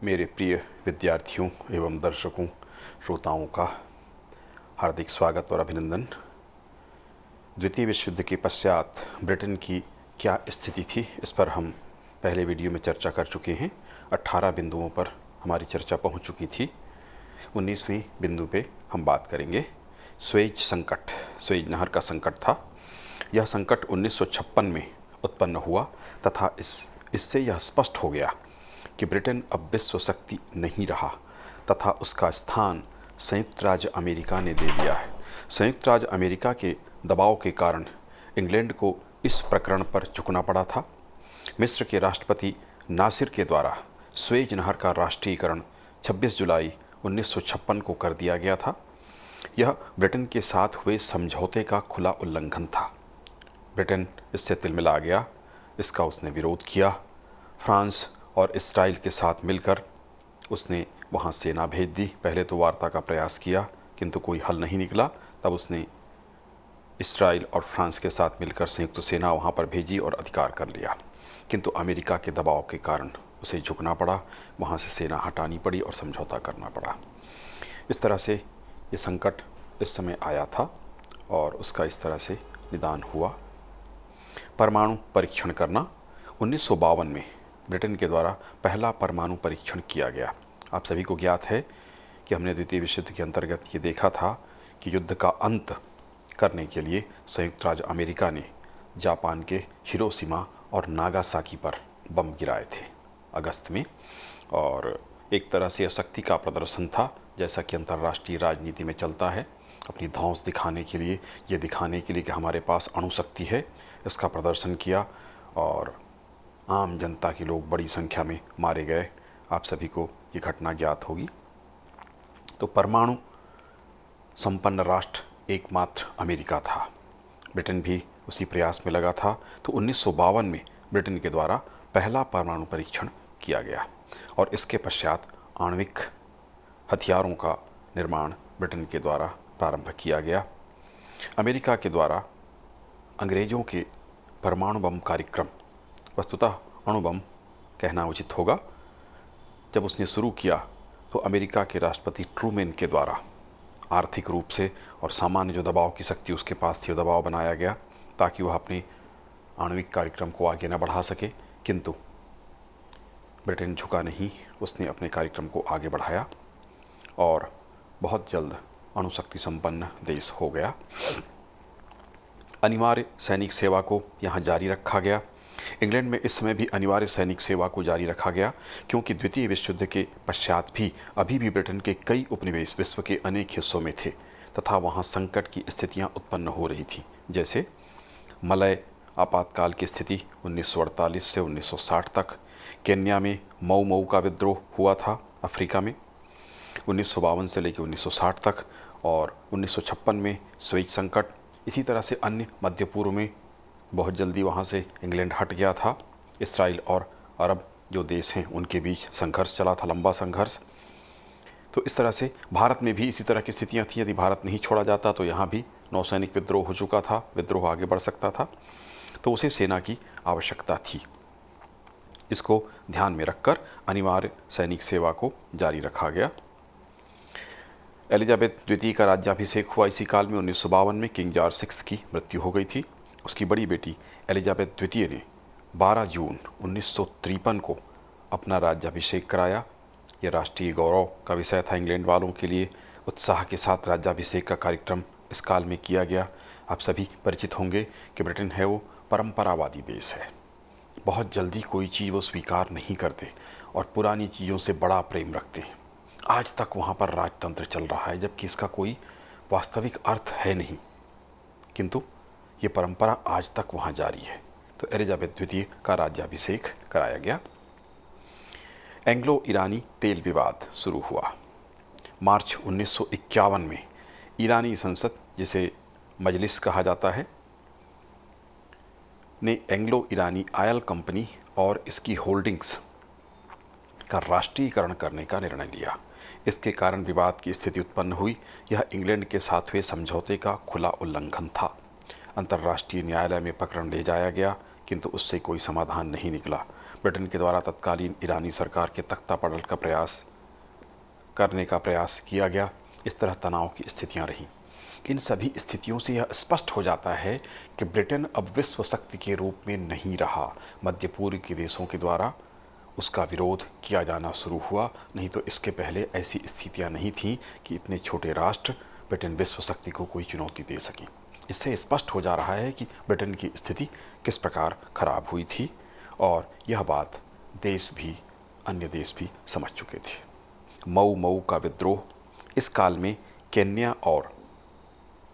मेरे प्रिय विद्यार्थियों एवं दर्शकों श्रोताओं का हार्दिक स्वागत और अभिनंदन। द्वितीय विश्व युद्ध के पश्चात ब्रिटेन की क्या स्थिति थी, इस पर हम पहले वीडियो में चर्चा कर चुके हैं। 18 बिंदुओं पर हमारी चर्चा पहुंच चुकी थी। 19वीं बिंदु पे हम बात करेंगे। स्वेज संकट, स्वेज नहर का संकट था। यह संकट 1956 में उत्पन्न हुआ तथा इससे यह स्पष्ट हो गया कि ब्रिटेन अब विश्व शक्ति नहीं रहा तथा उसका स्थान संयुक्त राज्य अमेरिका ने ले लिया है। संयुक्त राज्य अमेरिका के दबाव के कारण इंग्लैंड को इस प्रकरण पर झुकना पड़ा था। मिस्र के राष्ट्रपति नासिर के द्वारा स्वेज नहर का राष्ट्रीयकरण 26 जुलाई 1956 को कर दिया गया था। यह ब्रिटेन के साथ हुए समझौते का खुला उल्लंघन था। ब्रिटेन इससे तिलमिला गया, इसका उसने विरोध किया। फ्रांस और इस्राइल के साथ मिलकर उसने वहाँ सेना भेज दी। पहले तो वार्ता का प्रयास किया किंतु कोई हल नहीं निकला। तब उसने इस्राइल और फ्रांस के साथ मिलकर संयुक्त सेना वहाँ पर भेजी और अधिकार कर लिया। किंतु अमेरिका के दबाव के कारण उसे झुकना पड़ा, वहाँ से सेना हटानी पड़ी और समझौता करना पड़ा। इस तरह से ये संकट इस समय आया था और उसका इस तरह से निदान हुआ। परमाणु परीक्षण करना। 1952 में ब्रिटेन के द्वारा पहला परमाणु परीक्षण किया गया। आप सभी को ज्ञात है कि हमने द्वितीय विश्व युद्ध के अंतर्गत ये देखा था कि युद्ध का अंत करने के लिए संयुक्त राज्य अमेरिका ने जापान के हिरोशिमा और नागासाकी पर बम गिराए थे अगस्त में, और एक तरह से शक्ति का प्रदर्शन था, जैसा कि अंतर्राष्ट्रीय राजनीति में चलता है। अपनी धौंस दिखाने के लिए, ये दिखाने के लिए कि हमारे पास अणुशक्ति है, इसका प्रदर्शन किया और आम जनता के लोग बड़ी संख्या में मारे गए। आप सभी को ये घटना ज्ञात होगी। तो परमाणु संपन्न राष्ट्र एकमात्र अमेरिका था। ब्रिटेन भी उसी प्रयास में लगा था। तो 1952 में ब्रिटेन के द्वारा पहला परमाणु परीक्षण किया गया और इसके पश्चात आणविक हथियारों का निर्माण ब्रिटेन के द्वारा प्रारंभ किया गया। अमेरिका के द्वारा अंग्रेज़ों के परमाणु बम कार्यक्रम, वस्तुतः अणुबम कहना उचित होगा, जब उसने शुरू किया तो अमेरिका के राष्ट्रपति ट्रूमैन के द्वारा आर्थिक रूप से और सामान्य जो दबाव की शक्ति उसके पास थी, वो दबाव बनाया गया ताकि वह अपने आणविक कार्यक्रम को आगे न बढ़ा सके। किंतु ब्रिटेन झुका नहीं, उसने अपने कार्यक्रम को आगे बढ़ाया और बहुत जल्द अणुशक्ति संपन्न देश हो गया। अनिवार्य सैनिक सेवा को यहाँ जारी रखा गया। इंग्लैंड में इस समय भी अनिवार्य सैनिक सेवा को जारी रखा गया, क्योंकि द्वितीय विश्व युद्ध के पश्चात भी अभी भी ब्रिटेन के कई उपनिवेश विश्व के अनेक हिस्सों में थे तथा वहाँ संकट की स्थितियाँ उत्पन्न हो रही थीं। जैसे मलय आपातकाल की स्थिति 1948 से 1960 तक। केन्या में मऊ मऊ का विद्रोह हुआ था अफ्रीका में 1952 से लेकर 1960 तक, और 1956 में स्वेज संकट। इसी तरह से अन्य मध्य पूर्व में बहुत जल्दी वहाँ से इंग्लैंड हट गया था। इसराइल और अरब जो देश हैं उनके बीच संघर्ष चला था, लंबा संघर्ष। तो इस तरह से भारत में भी इसी तरह की स्थितियाँ थी। यदि भारत नहीं छोड़ा जाता तो यहाँ भी नौसैनिक विद्रोह हो चुका था, विद्रोह आगे बढ़ सकता था, तो उसे सेना की आवश्यकता थी। इसको ध्यान में रखकर अनिवार्य सैनिक सेवा को जारी रखा गया। एलिजाबेथ द्वितीय का राज्याभिषेक हुआ इसी काल में। 1952 में किंग जॉर्ज 6 की मृत्यु हो गई थी। उसकी बड़ी बेटी एलिजाबेथ द्वितीय ने 12 जून 1953 को अपना राज्याभिषेक कराया। यह राष्ट्रीय गौरव का विषय था इंग्लैंड वालों के लिए। उत्साह के साथ राज्याभिषेक का कार्यक्रम इस काल में किया गया। आप सभी परिचित होंगे कि ब्रिटेन है वो परंपरावादी देश है। बहुत जल्दी कोई चीज़ वो स्वीकार नहीं करते और पुरानी चीज़ों से बड़ा प्रेम रखते हैं। आज तक वहाँ पर राजतंत्र चल रहा है, जबकि इसका कोई वास्तविक अर्थ है नहीं, किंतु ये परंपरा आज तक वहाँ जारी है। तो एलिजाबेथ द्वितीय का राज्याभिषेक कराया गया। एंग्लो ईरानी तेल विवाद शुरू हुआ। मार्च 1951 में ईरानी संसद, जिसे मजलिस कहा जाता है, ने एंग्लो ईरानी ऑयल कंपनी और इसकी होल्डिंग्स का राष्ट्रीयकरण करने का निर्णय लिया। इसके कारण विवाद की स्थिति उत्पन्न हुई। यह इंग्लैंड के साथ हुए समझौते का खुला उल्लंघन था। अंतर्राष्ट्रीय न्यायालय में प्रकरण ले जाया गया, किंतु उससे कोई समाधान नहीं निकला। ब्रिटेन के द्वारा तत्कालीन ईरानी सरकार के तख्ता पलट करने का प्रयास किया गया। इस तरह तनाव की स्थितियां रहीं। इन सभी स्थितियों से यह स्पष्ट हो जाता है कि ब्रिटेन अब विश्व शक्ति के रूप में नहीं रहा। मध्य पूर्व के देशों के द्वारा उसका विरोध किया जाना शुरू हुआ, नहीं तो इसके पहले ऐसी स्थितियां नहीं थीं कि इतने छोटे राष्ट्र ब्रिटेन विश्व शक्ति को कोई चुनौती दे सकें। इससे स्पष्ट हो जा रहा है कि ब्रिटेन की स्थिति किस प्रकार खराब हुई थी, और यह बात अन्य देश भी समझ चुके थे। मऊ मऊ का विद्रोह। इस काल में केन्या और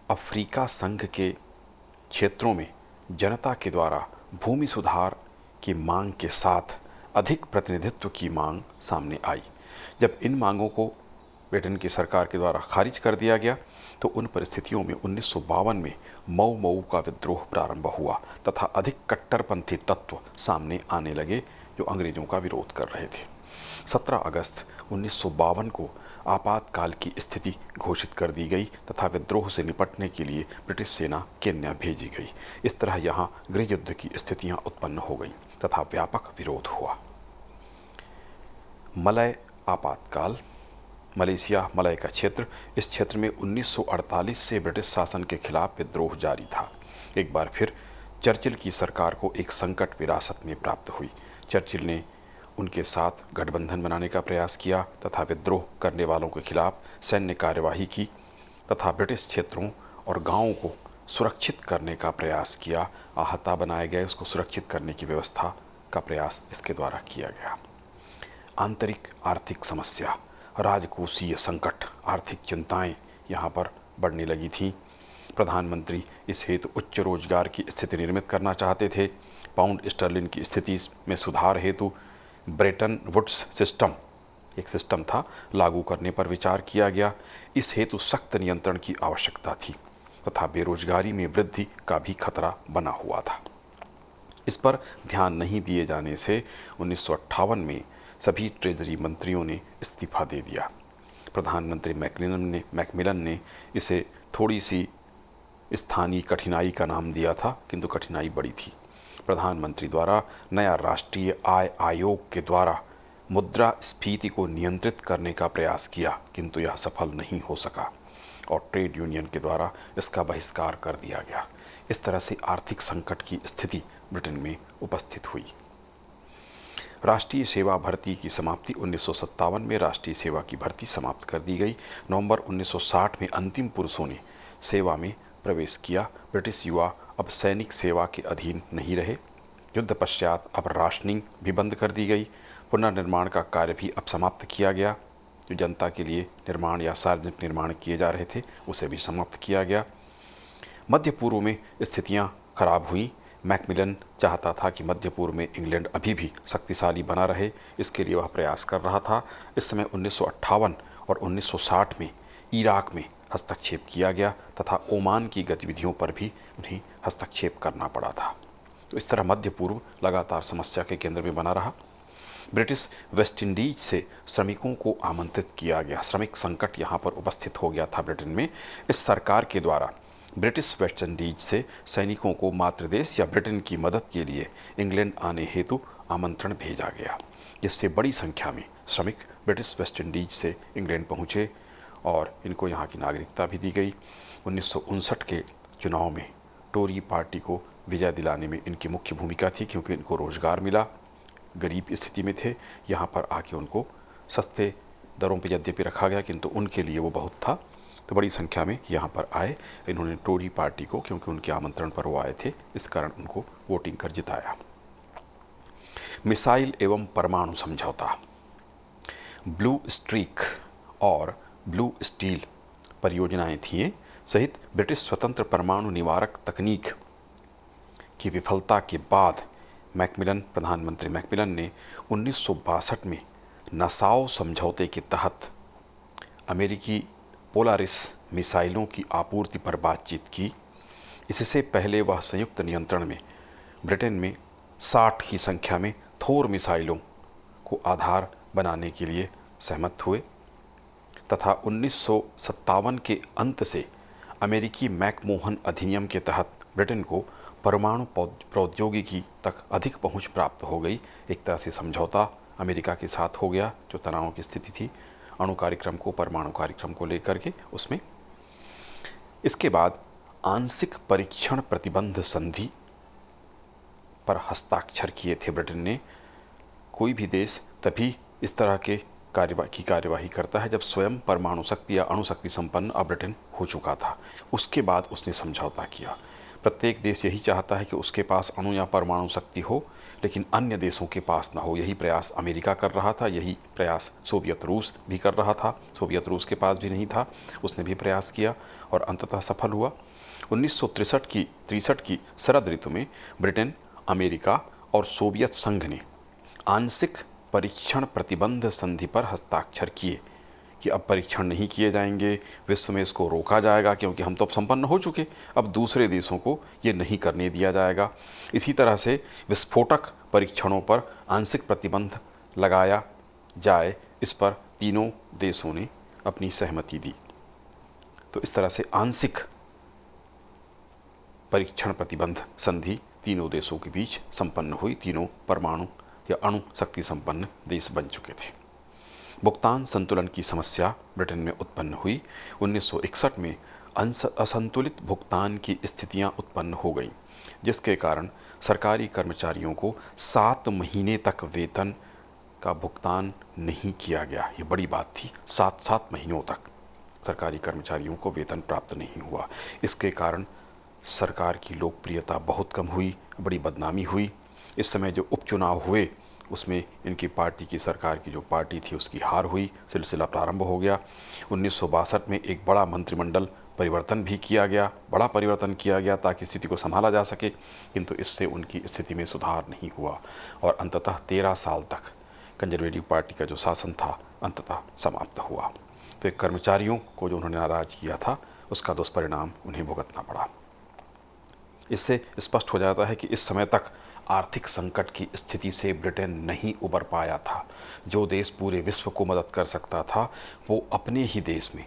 अफ्रीका संघ के क्षेत्रों में जनता के द्वारा भूमि सुधार की मांग के साथ अधिक प्रतिनिधित्व की मांग सामने आई। जब इन मांगों को ब्रिटेन की सरकार के द्वारा खारिज कर दिया गया तो उन परिस्थितियों में 1952 में मऊ मऊ का विद्रोह प्रारंभ हुआ तथा अधिक कट्टरपंथी तत्व सामने आने लगे जो अंग्रेजों का विरोध कर रहे थे। 17 अगस्त 1952 को आपातकाल की स्थिति घोषित कर दी गई तथा विद्रोह से निपटने के लिए ब्रिटिश सेना केन्या भेजी गई। इस तरह यहाँ गृह युद्ध की स्थितियाँ उत्पन्न हो गईं तथा व्यापक विरोध हुआ। मलय आपातकाल। मलेशिया मलय का क्षेत्र। इस क्षेत्र में 1948 से ब्रिटिश शासन के खिलाफ विद्रोह जारी था। एक बार फिर चर्चिल की सरकार को एक संकट विरासत में प्राप्त हुई। चर्चिल ने उनके साथ गठबंधन बनाने का प्रयास किया तथा विद्रोह करने वालों के खिलाफ सैन्य कार्यवाही की तथा ब्रिटिश क्षेत्रों और गांवों को सुरक्षित करने का प्रयास किया। आहता बनाए गए उसको सुरक्षित करने की व्यवस्था का प्रयास इसके द्वारा किया गया। आंतरिक आर्थिक समस्या, राजकोषीय संकट, आर्थिक चिंताएं यहाँ पर बढ़ने लगी थीं। प्रधानमंत्री इस हेतु उच्च रोजगार की स्थिति निर्मित करना चाहते थे। पाउंड स्टर्लिन की स्थिति में सुधार हेतु ब्रेटन वुड्स सिस्टम, एक सिस्टम था, लागू करने पर विचार किया गया। इस हेतु सख्त नियंत्रण की आवश्यकता थी तथा बेरोजगारी में वृद्धि का भी खतरा बना हुआ था। इस पर ध्यान नहीं दिए जाने से 1958 में सभी ट्रेजरी मंत्रियों ने इस्तीफा दे दिया। प्रधानमंत्री मैकमिलन ने इसे थोड़ी सी स्थानीय कठिनाई का नाम दिया था, किंतु कठिनाई बड़ी थी। प्रधानमंत्री द्वारा नया राष्ट्रीय आय आयोग के द्वारा मुद्रास्फीति को नियंत्रित करने का प्रयास किया, किंतु यह सफल नहीं हो सका और ट्रेड यूनियन के द्वारा इसका बहिष्कार कर दिया गया। इस तरह से आर्थिक संकट की स्थिति ब्रिटेन में उपस्थित हुई। राष्ट्रीय सेवा भर्ती की समाप्ति। 1957 में राष्ट्रीय सेवा की भर्ती समाप्त कर दी गई। नवंबर 1960 में अंतिम पुरुषों ने सेवा में प्रवेश किया। ब्रिटिश युवा अब सैनिक सेवा के अधीन नहीं रहे। युद्ध पश्चात अब राशनिंग भी बंद कर दी गई। पुनर्निर्माण का कार्य भी अब समाप्त किया गया। जो जनता के लिए निर्माण या सार्वजनिक निर्माण किए जा रहे थे उसे भी समाप्त किया गया। मध्य पूर्व में स्थितियां खराब हुई। मैकमिलन चाहता था कि मध्य पूर्व में इंग्लैंड अभी भी शक्तिशाली बना रहे, इसके लिए वह प्रयास कर रहा था। इस समय 1958 और 1960 में इराक में हस्तक्षेप किया गया तथा ओमान की गतिविधियों पर भी उन्हें हस्तक्षेप करना पड़ा था। तो इस तरह मध्य पूर्व लगातार समस्या के केंद्र में बना रहा। ब्रिटिश वेस्ट इंडीज से श्रमिकों को आमंत्रित किया गया। श्रमिक संकट यहाँ पर उपस्थित हो गया था ब्रिटेन में। इस सरकार के द्वारा ब्रिटिश वेस्ट इंडीज से सैनिकों को मातृदेश या ब्रिटेन की मदद के लिए इंग्लैंड आने हेतु आमंत्रण भेजा गया, जिससे बड़ी संख्या में श्रमिक ब्रिटिश वेस्ट इंडीज से इंग्लैंड पहुँचे और इनको यहाँ की नागरिकता भी दी गई। 1959 के चुनाव में टोरी पार्टी को विजय दिलाने में इनकी मुख्य भूमिका थी, क्योंकि इनको रोजगार मिला। गरीब स्थिति में थे, यहाँ पर आके उनको सस्ते दरों पर यद्यपि रखा गया, किंतु उनके लिए वो बहुत था। तो बड़ी संख्या में यहाँ पर आए। इन्होंने टोरी पार्टी को, क्योंकि उनके आमंत्रण पर वो आए थे, इस कारण उनको वोटिंग कर जिताया। मिसाइल एवं परमाणु समझौता। ब्लू स्ट्रीक और ब्लू स्टील परियोजनाएं थीं सहित ब्रिटिश स्वतंत्र परमाणु निवारक तकनीक की विफलता के बाद प्रधानमंत्री मैकमिलन ने 1962 में नासाउ समझौते के तहत अमेरिकी पोलारिस मिसाइलों की आपूर्ति पर बातचीत की। इससे पहले वह संयुक्त नियंत्रण में ब्रिटेन में 60 की संख्या में थोर मिसाइलों को आधार बनाने के लिए सहमत हुए तथा 1957 के अंत से अमेरिकी मैकमोहन अधिनियम के तहत ब्रिटेन को परमाणु प्रौद्योगिकी तक अधिक पहुंच प्राप्त हो गई। एक तरह से समझौता अमेरिका के साथ हो गया जो तनाव की स्थिति थी अणु कार्यक्रम को, परमाणु कार्यक्रम को लेकर के उसमें। इसके बाद आंशिक परीक्षण प्रतिबंध संधि पर हस्ताक्षर किए थे ब्रिटेन ने। कोई भी देश तभी इस तरह के कार्यवाही करता है जब स्वयं परमाणु शक्ति या अणुशक्ति संपन्न अब ब्रिटेन हो चुका था। उसके बाद उसने समझौता किया। प्रत्येक देश यही चाहता है कि उसके पास अणु या परमाणु शक्ति हो, लेकिन अन्य देशों के पास ना हो। यही प्रयास अमेरिका कर रहा था, यही प्रयास सोवियत रूस भी कर रहा था। सोवियत रूस के पास भी नहीं था, उसने भी प्रयास किया और अंततः सफल हुआ। 1963 की शरद ऋतु में ब्रिटेन, अमेरिका और सोवियत संघ ने आंशिक परीक्षण प्रतिबंध संधि पर हस्ताक्षर किए कि अब परीक्षण नहीं किए जाएंगे, विश्व में इसको रोका जाएगा क्योंकि हम तो अब संपन्न हो चुके, अब दूसरे देशों को ये नहीं करने दिया जाएगा। इसी तरह से विस्फोटक परीक्षणों पर आंशिक प्रतिबंध लगाया जाए, इस पर तीनों देशों ने अपनी सहमति दी। तो इस तरह से आंशिक परीक्षण प्रतिबंध संधि तीनों देशों के बीच संपन्न हुई। तीनों परमाणु या अणु शक्ति संपन्न देश बन चुके थे। भुगतान संतुलन की समस्या ब्रिटेन में उत्पन्न हुई। 1961 में असंतुलित भुगतान की स्थितियां उत्पन्न हो गईं, जिसके कारण सरकारी कर्मचारियों को 7 महीने तक वेतन का भुगतान नहीं किया गया। ये बड़ी बात थी, 7 महीनों तक सरकारी कर्मचारियों को वेतन प्राप्त नहीं हुआ। इसके कारण सरकार की लोकप्रियता बहुत कम हुई, बड़ी बदनामी हुई। इस समय जो उपचुनाव हुए उसमें इनकी पार्टी की, सरकार की जो पार्टी थी उसकी हार हुई, सिलसिला प्रारंभ हो गया। 1962 में एक बड़ा मंत्रिमंडल परिवर्तन भी किया गया, बड़ा परिवर्तन किया गया ताकि स्थिति को संभाला जा सके, किंतु इससे उनकी स्थिति में सुधार नहीं हुआ और अंततः 13 साल तक कंजर्वेटिव पार्टी का जो शासन था अंततः समाप्त हुआ। तो एक कर्मचारियों को जो उन्होंने नाराज किया था उसका दुष्परिणाम उन्हें भुगतना पड़ा। इससे स्पष्ट हो जाता है कि इस समय तक आर्थिक संकट की स्थिति से ब्रिटेन नहीं उबर पाया था। जो देश पूरे विश्व को मदद कर सकता था वो अपने ही देश में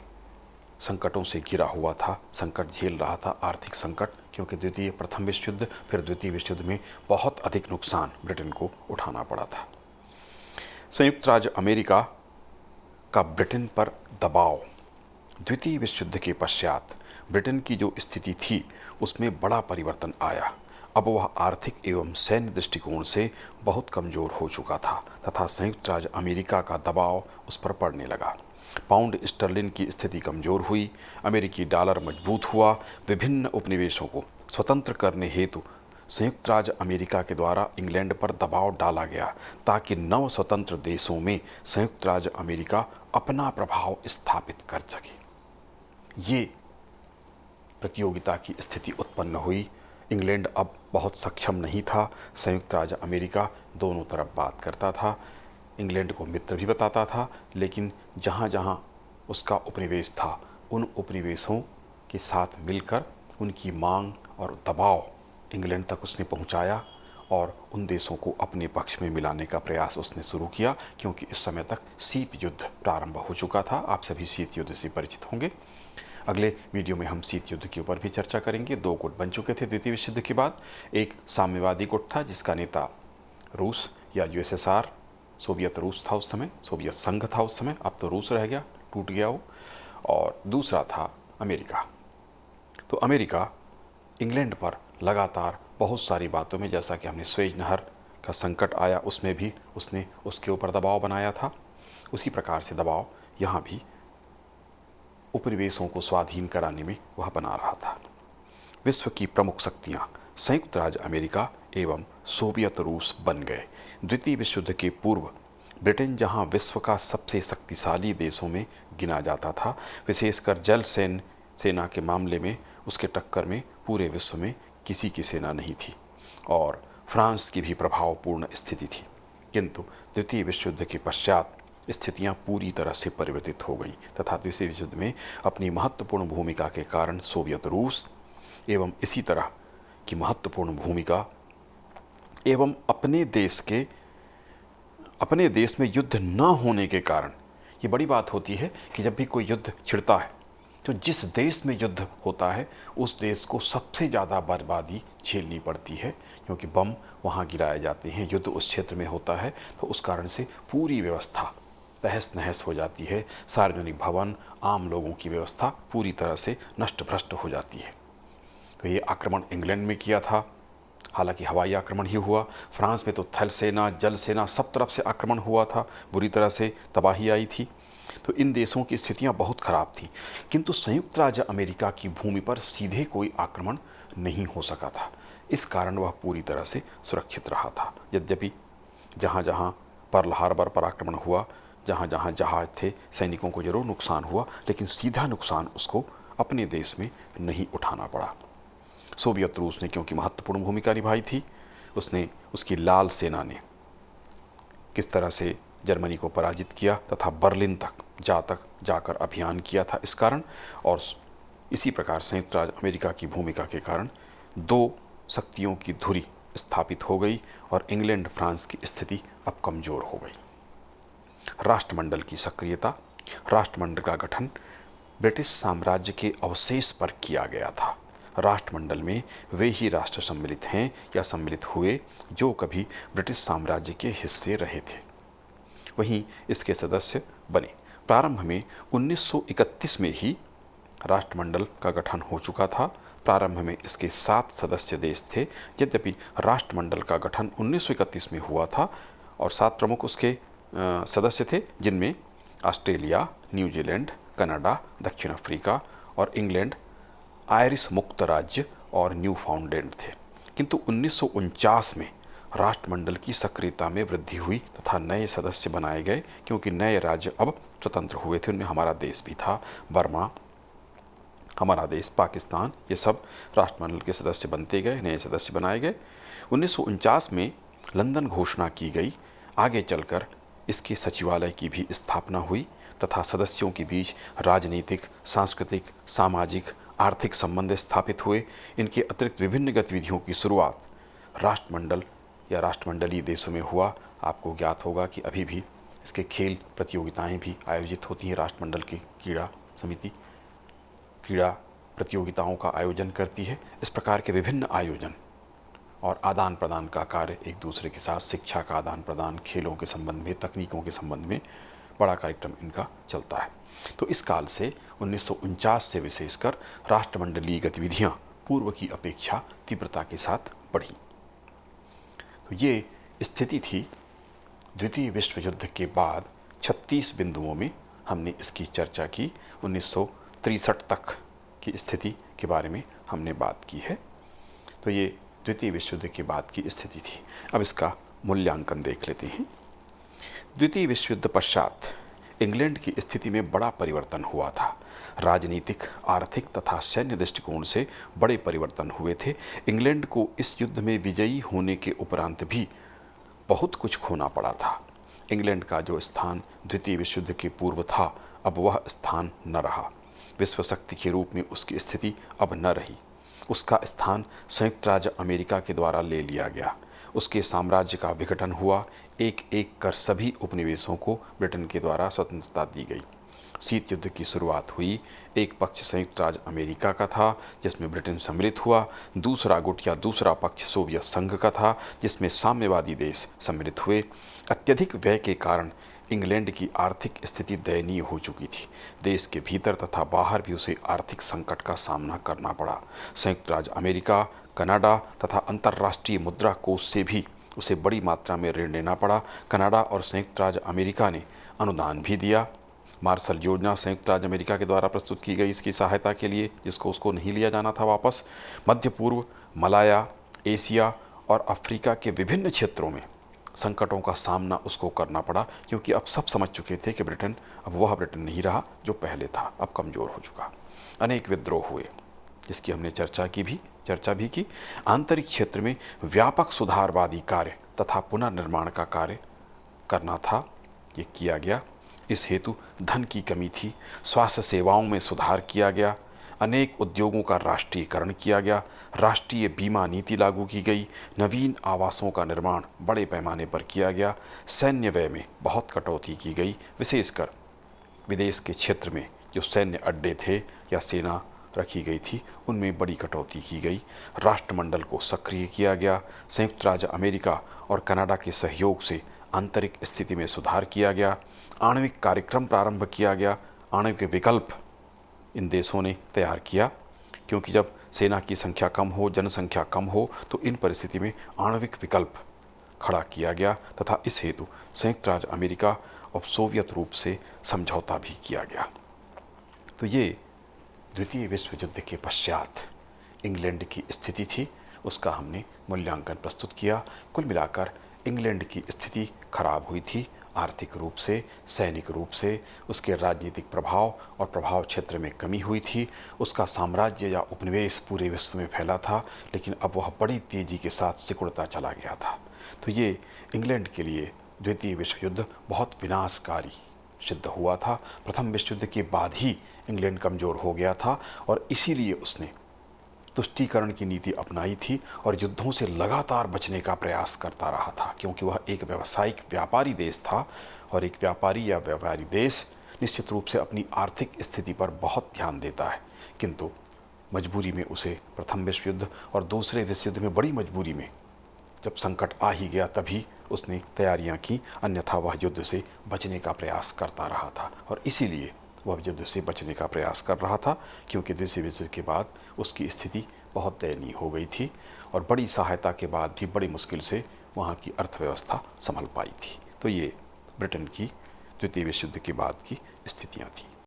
संकटों से घिरा हुआ था, संकट झेल रहा था, आर्थिक संकट, क्योंकि प्रथम विश्व युद्ध फिर द्वितीय विश्व युद्ध में बहुत अधिक नुकसान ब्रिटेन को उठाना पड़ा था। संयुक्त राज्य अमेरिका का ब्रिटेन पर दबाव। द्वितीय विश्व युद्ध के पश्चात ब्रिटेन की जो स्थिति थी उसमें बड़ा परिवर्तन आया। अब वह आर्थिक एवं सैन्य दृष्टिकोण से बहुत कमज़ोर हो चुका था तथा संयुक्त राज्य अमेरिका का दबाव उस पर पड़ने लगा। पाउंड स्टर्लिन की स्थिति कमज़ोर हुई, अमेरिकी डॉलर मजबूत हुआ। विभिन्न उपनिवेशों को स्वतंत्र करने हेतु संयुक्त राज्य अमेरिका के द्वारा इंग्लैंड पर दबाव डाला गया ताकि नव स्वतंत्र देशों में संयुक्त राज्य अमेरिका अपना प्रभाव स्थापित कर सके। ये प्रतियोगिता की स्थिति उत्पन्न हुई। इंग्लैंड अब बहुत सक्षम नहीं था, संयुक्त राज्य अमेरिका दोनों तरफ बात करता था, इंग्लैंड को मित्र भी बताता था, लेकिन जहाँ जहाँ उसका उपनिवेश था उन उपनिवेशों के साथ मिलकर उनकी मांग और दबाव इंग्लैंड तक उसने पहुँचाया और उन देशों को अपने पक्ष में मिलाने का प्रयास उसने शुरू किया, क्योंकि इस समय तक शीत युद्ध प्रारंभ हो चुका था। आप सभी शीत युद्ध से परिचित होंगे। अगले वीडियो में हम शीत युद्ध के ऊपर भी चर्चा करेंगे। 2 गुट बन चुके थे द्वितीय विश्व युद्ध के बाद। एक साम्यवादी गुट था जिसका नेता रूस या यूएसएसआर, सोवियत रूस था उस समय, सोवियत संघ था उस समय, अब तो रूस रह गया, टूट गया वो। और दूसरा था अमेरिका। तो अमेरिका इंग्लैंड पर लगातार बहुत सारी बातों में, जैसा कि हमने स्वेज नहर का संकट आया उसमें भी उसने उसके ऊपर दबाव बनाया था, उसी प्रकार से दबाव यहाँ भी उपनिवेशों को स्वाधीन कराने में वह बना रहा था। विश्व की प्रमुख शक्तियाँ संयुक्त राज्य अमेरिका एवं सोवियत रूस बन गए। द्वितीय विश्व युद्ध के पूर्व ब्रिटेन जहाँ विश्व का सबसे शक्तिशाली देशों में गिना जाता था, विशेषकर जल सेना के मामले में उसके टक्कर में पूरे विश्व में किसी की सेना नहीं थी और फ्रांस की भी प्रभावपूर्ण स्थिति थी। किंतु द्वितीय विश्व युद्ध के पश्चात स्थितियां पूरी तरह से परिवर्तित हो गईं तथा द्वितीय विश्व युद्ध में अपनी महत्वपूर्ण भूमिका के कारण सोवियत रूस एवं इसी तरह की महत्वपूर्ण भूमिका एवं अपने देश में युद्ध न होने के कारण, ये बड़ी बात होती है कि जब भी कोई युद्ध छिड़ता है तो जिस देश में युद्ध होता है उस देश को सबसे ज़्यादा बर्बादी झेलनी पड़ती है, क्योंकि बम वहाँ गिराए जाते हैं, युद्ध उस क्षेत्र में होता है, तो उस कारण से पूरी व्यवस्था तहस नहस हो जाती है। सार्वजनिक भवन, आम लोगों की व्यवस्था पूरी तरह से नष्ट भ्रष्ट हो जाती है। तो ये आक्रमण इंग्लैंड में किया था, हालांकि हवाई आक्रमण ही हुआ। फ्रांस में तो थल सेना, जल सेना, सब तरफ से आक्रमण हुआ था, बुरी तरह से तबाही आई थी। तो इन देशों की स्थितियां बहुत खराब थीं, किंतु संयुक्त राज्य अमेरिका की भूमि पर सीधे कोई आक्रमण नहीं हो सका था। इस कारण वह पूरी तरह से सुरक्षित रहा था। यद्यपि जहाँ जहाँ पर्ल हार्बर पर आक्रमण हुआ, जहाँ जहाँ जहाज थे, सैनिकों को जरूर नुकसान हुआ, लेकिन सीधा नुकसान उसको अपने देश में नहीं उठाना पड़ा। सोवियत रूस ने क्योंकि महत्वपूर्ण भूमिका निभाई थी, उसकी लाल सेना ने किस तरह से जर्मनी को पराजित किया तथा बर्लिन तक जाकर अभियान किया था इस कारण। और इसी प्रकार संयुक्त राज्य अमेरिका की भूमिका के कारण दो शक्तियों की धुरी स्थापित हो गई और इंग्लैंड फ्रांस की स्थिति अब कमज़ोर हो गई। राष्ट्रमंडल की सक्रियता, राष्ट्रमंडल का गठन ब्रिटिश साम्राज्य के अवशेष पर किया गया था। राष्ट्रमंडल में वे ही राष्ट्र सम्मिलित हैं या सम्मिलित हुए जो कभी ब्रिटिश साम्राज्य के हिस्से रहे थे, वहीं इसके सदस्य बने। प्रारंभ में 1931 में ही राष्ट्रमंडल का गठन हो चुका था। प्रारंभ में इसके 7 सदस्य देश थे। यद्यपि राष्ट्रमंडल का गठन 1931 में हुआ था और 7 प्रमुख उसके सदस्य थे, जिनमें ऑस्ट्रेलिया, न्यूजीलैंड, कनाडा, दक्षिण अफ्रीका और इंग्लैंड, आयरिश मुक्त राज्य और न्यू फाउंडलैंड थे। किंतु 1949 में राष्ट्रमंडल की सक्रियता में वृद्धि हुई तथा नए सदस्य बनाए गए, क्योंकि नए राज्य अब स्वतंत्र हुए थे। उनमें हमारा देश भी था, बर्मा, हमारा देश, पाकिस्तान, ये सब राष्ट्रमंडल के सदस्य बनते गए, नए सदस्य बनाए गए। 1949 में लंदन घोषणा की गई। आगे चलकर इसके सचिवालय की भी स्थापना हुई तथा सदस्यों के बीच राजनीतिक, सांस्कृतिक, सामाजिक, आर्थिक संबंध स्थापित हुए। इनके अतिरिक्त विभिन्न गतिविधियों की शुरुआत राष्ट्रमंडल या राष्ट्रमंडलीय देशों में हुआ। आपको ज्ञात होगा कि अभी भी इसके खेल प्रतियोगिताएं भी आयोजित होती हैं। राष्ट्रमंडल की क्रीड़ा समिति क्रीड़ा प्रतियोगिताओं का आयोजन करती है। इस प्रकार के विभिन्न आयोजन और आदान प्रदान का कार्य एक दूसरे के साथ, शिक्षा का आदान प्रदान, खेलों के संबंध में, तकनीकों के संबंध में बड़ा कार्यक्रम इनका चलता है। तो इस काल से 1949 से विशेषकर राष्ट्रमंडलीय गतिविधियां पूर्व की अपेक्षा तीव्रता के साथ बढ़ी। तो ये स्थिति थी द्वितीय विश्व युद्ध के बाद। 36 बिंदुओं में हमने इसकी चर्चा की। 1963 तक की स्थिति के बारे में हमने बात की है। तो ये द्वितीय विश्व युद्ध के बाद की स्थिति थी। अब इसका मूल्यांकन देख लेते हैं। द्वितीय विश्व युद्ध पश्चात इंग्लैंड की स्थिति में बड़ा परिवर्तन हुआ था। राजनीतिक, आर्थिक तथा सैन्य दृष्टिकोण से बड़े परिवर्तन हुए थे। इंग्लैंड को इस युद्ध में विजयी होने के उपरांत भी बहुत कुछ खोना पड़ा था। इंग्लैंड का जो स्थान द्वितीय विश्व युद्ध के पूर्व था, अब वह स्थान न रहा। विश्व शक्ति के रूप में उसकी स्थिति अब न रही। उसका स्थान संयुक्त राज्य अमेरिका के द्वारा ले लिया गया। उसके साम्राज्य का विघटन हुआ। एक एक कर सभी उपनिवेशों को ब्रिटेन के द्वारा स्वतंत्रता दी गई। शीत युद्ध की शुरुआत हुई। एक पक्ष संयुक्त राज्य अमेरिका का था, जिसमें ब्रिटेन सम्मिलित हुआ। दूसरा गुट या दूसरा पक्ष सोवियत संघ का था, जिसमें साम्यवादी देश सम्मिलित हुए। अत्यधिक व्यय के कारण इंग्लैंड की आर्थिक स्थिति दयनीय हो चुकी थी। देश के भीतर तथा बाहर भी उसे आर्थिक संकट का सामना करना पड़ा। संयुक्त राज्य अमेरिका, कनाडा तथा अंतर्राष्ट्रीय मुद्रा कोष से भी उसे बड़ी मात्रा में ऋण लेना पड़ा। कनाडा और संयुक्त राज्य अमेरिका ने अनुदान भी दिया। मार्शल योजना संयुक्त राज्य अमेरिका के द्वारा प्रस्तुत की गई इसकी सहायता के लिए, जिसको उसको नहीं लिया जाना था वापस। मध्य पूर्व, मलाया, एशिया और अफ्रीका के विभिन्न क्षेत्रों में संकटों का सामना उसको करना पड़ा, क्योंकि अब सब समझ चुके थे कि ब्रिटेन अब वह ब्रिटेन नहीं रहा जो पहले था, अब कमज़ोर हो चुका। अनेक विद्रोह हुए, जिसकी हमने चर्चा भी की। आंतरिक क्षेत्र में व्यापक सुधारवादी कार्य तथा पुनर्निर्माण का कार्य करना था, ये किया गया। इस हेतु धन की कमी थी। स्वास्थ्य सेवाओं में सुधार किया गया। अनेक उद्योगों का राष्ट्रीयकरण किया गया। राष्ट्रीय बीमा नीति लागू की गई। नवीन आवासों का निर्माण बड़े पैमाने पर किया गया। सैन्य व्यय में बहुत कटौती की गई, विशेषकर विदेश के क्षेत्र में, जो सैन्य अड्डे थे या सेना रखी गई थी उनमें बड़ी कटौती की गई। राष्ट्रमंडल को सक्रिय किया गया। संयुक्त राज्य अमेरिका और कनाडा के सहयोग से आंतरिक स्थिति में सुधार किया गया। आणविक कार्यक्रम प्रारंभ किया गया। आणविक विकल्प इन देशों ने तैयार किया, क्योंकि जब सेना की संख्या कम हो, जनसंख्या कम हो, तो इन परिस्थिति में आणविक विकल्प खड़ा किया गया तथा इस हेतु संयुक्त राज्य अमेरिका और सोवियत रूप से समझौता भी किया गया। तो ये द्वितीय विश्व युद्ध के पश्चात इंग्लैंड की स्थिति थी, उसका हमने मूल्यांकन प्रस्तुत किया। कुल मिलाकर इंग्लैंड की स्थिति खराब हुई थी, आर्थिक रूप से, सैनिक रूप से, उसके राजनीतिक प्रभाव और प्रभाव क्षेत्र में कमी हुई थी। उसका साम्राज्य या उपनिवेश पूरे विश्व में फैला था, लेकिन अब वह बड़ी तेजी के साथ सिकुड़ता चला गया था। तो ये इंग्लैंड के लिए द्वितीय विश्व युद्ध बहुत विनाशकारी सिद्ध हुआ था। प्रथम विश्व युद्ध के बाद ही इंग्लैंड कमज़ोर हो गया था और इसीलिए उसने तुष्टीकरण की नीति अपनाई थी और युद्धों से लगातार बचने का प्रयास करता रहा था, क्योंकि वह एक व्यावसायिक व्यापारी देश था और एक व्यापारी या व्यापारी देश निश्चित रूप से अपनी आर्थिक स्थिति पर बहुत ध्यान देता है। किंतु मजबूरी में उसे प्रथम विश्व युद्ध और दूसरे विश्व युद्ध में बड़ी मजबूरी में जब संकट आ ही गया तभी उसने तैयारियां की, अन्यथा वह युद्ध से बचने का प्रयास करता रहा था। और इसीलिए वह युद्ध से बचने का प्रयास कर रहा था, क्योंकि द्वितीय विश्व युद्ध के बाद उसकी स्थिति बहुत दयनीय हो गई थी और बड़ी सहायता के बाद भी बड़ी मुश्किल से वहाँ की अर्थव्यवस्था संभल पाई थी। तो ये ब्रिटेन की द्वितीय विश्व युद्ध के बाद की स्थितियाँ थीं।